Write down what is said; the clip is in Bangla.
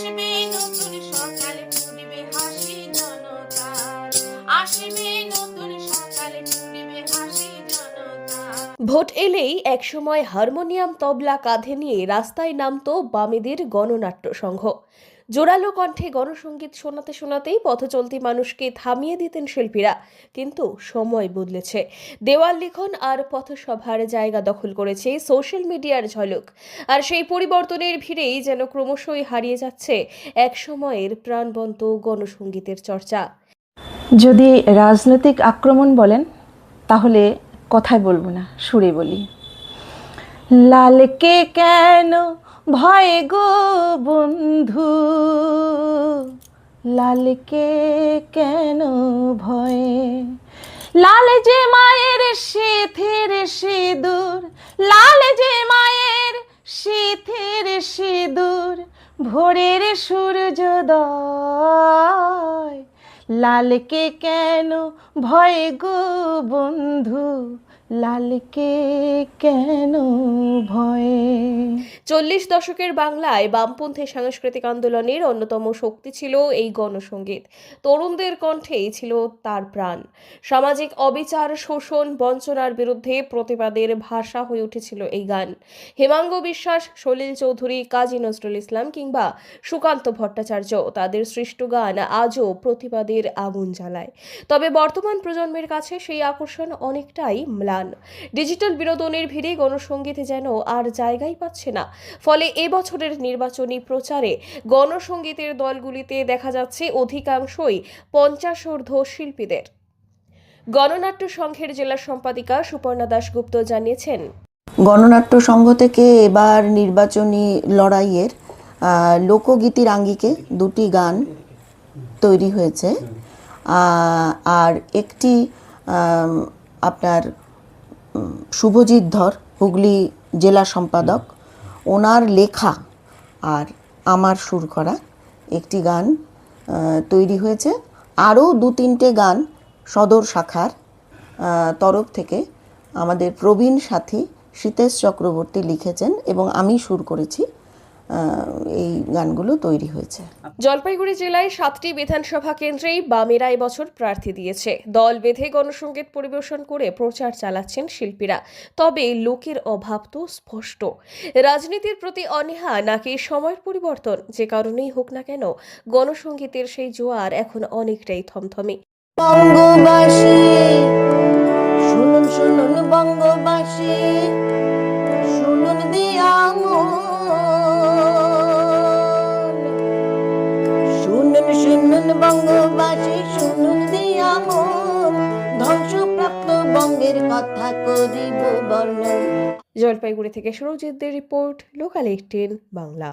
আসবে নতুন সকাল, পূর্বে হাসি জনতার। আসবে নতুন সকাল, পূর্বে হাসি জনতার। ভোট এলেই একসময় হারমোনিয়াম তবলা কাঁধে নিয়ে রাস্তায় নামতো বামেদের গণনাট্য সংঘ। জোরালো কণ্ঠে গণসঙ্গীত শোনাতে শোনাতেই পথচলতি মানুষকে থামিয়ে দিতেন শিল্পীরা। কিন্তু সময় বদলেছে, দেওয়াল লিখন আর পথসভার জায়গা দখল করেছে সোশ্যাল মিডিয়ার ঝলক। আর সেই পরিবর্তনের ভিড়েই যেন ক্রমশই হারিয়ে যাচ্ছে এক সময়ের প্রাণবন্ত গণসঙ্গীতের চর্চা। যদি রাজনৈতিক আক্রমণ বলেন তাহলে কথাই বলবো না, সুরে বলি। লালকে কেন ভয় গো বন্ধু, লালকে কেন ভয়ে, লাল যে মায়ের সিথের সিঁদুর, লাল যে মায়ের সিথের সিঁদুর, ভোরের সূর্যোদয়, লালকে কেন ভয় গো বন্ধু, লালকে কেন ভয়ে। 40 দশকের বাংলায় বামপন্থী সাংস্কৃতিক আন্দোলনের অন্যতম শক্তি ছিল এই গণসঙ্গীত। তরুণদের কণ্ঠেই ছিল তার প্রাণ। সামাজিক অবিচার, শোষণ, বঞ্চনার বিরুদ্ধে প্রতিবাদের ভাষা হয়ে উঠেছিল এই গান। হেমাঙ্গ বিশ্বাস, সলিল চৌধুরী, কাজী নজরুল ইসলাম কিংবা সুকান্ত ভট্টাচার্য, তাদের সৃষ্ট গান আজও প্রতিবাদের আগুন জ্বালায়। তবে বর্তমান প্রজন্মের কাছে সেই আকর্ষণ অনেকটাই ম্লান। ডিজিটাল বিনোদনের ভিড়ে গণসঙ্গীত যেন আর জায়গাই পাচ্ছে না। ফলে এবছরের নির্বাচনী প্রচারে গণসঙ্গীতের দলগুলিতে দেখা যাচ্ছে অধিকাংশই 50 ঊর্ধ্ব শিল্পীদের। গণনাট্য সংঘের জেলা সম্পাদিকা সুপর্ণা দাশগুপ্ত জানিয়েছেন, গণনাট্য সংঘ থেকে এবার নির্বাচনী লড়াইয়ের লোকগীতির আঙ্গিকে দুটি গান তৈরি হয়েছে। আর একটি আপনার শুভজিৎ ধর, হুগলি জেলা সম্পাদক, ওনার লেখা আর আমার সুর করা একটি গান তৈরি হয়েছে। আরও 2-3টে গান সদর শাখার তরফ থেকে আমাদের প্রবীণ সাথী সীতেশ চক্রবর্তী লিখেছেন এবং আমি সুর করেছি। এই গানগুলো তৈরি হয়েছে। জলপাইগুড়ি জেলায় 7টি বিধানসভা কেন্দ্রেই বামেরা এবছর প্রার্থী দিয়েছে। দল বেঁধে গণসঙ্গীত পরিবেশন করে প্রচার চালাচ্ছেন শিল্পীরা। তবে লোকের অভাব তো স্পষ্ট। রাজনীতির প্রতি অনীহা নাকি সময়ের পরিবর্তন, যে কারণেই হোক না কেন গণসঙ্গীতের সেই জোয়ার এখন অনেকটাই থমথমে। বঙ্গবাসী শুনুন শুনুন, বঙ্গবাসী শুনুন দিয়া শুনুন শুনুন, বঙ্গবাসী শুনুন দিয়া মন, ধ্বংসপ্রাপ্ত বঙ্গের কথা করিব বর্ণন। জলপাইগুড়ি থেকে সুরজিৎদের রিপোর্ট, লোকাল 18 বাংলা।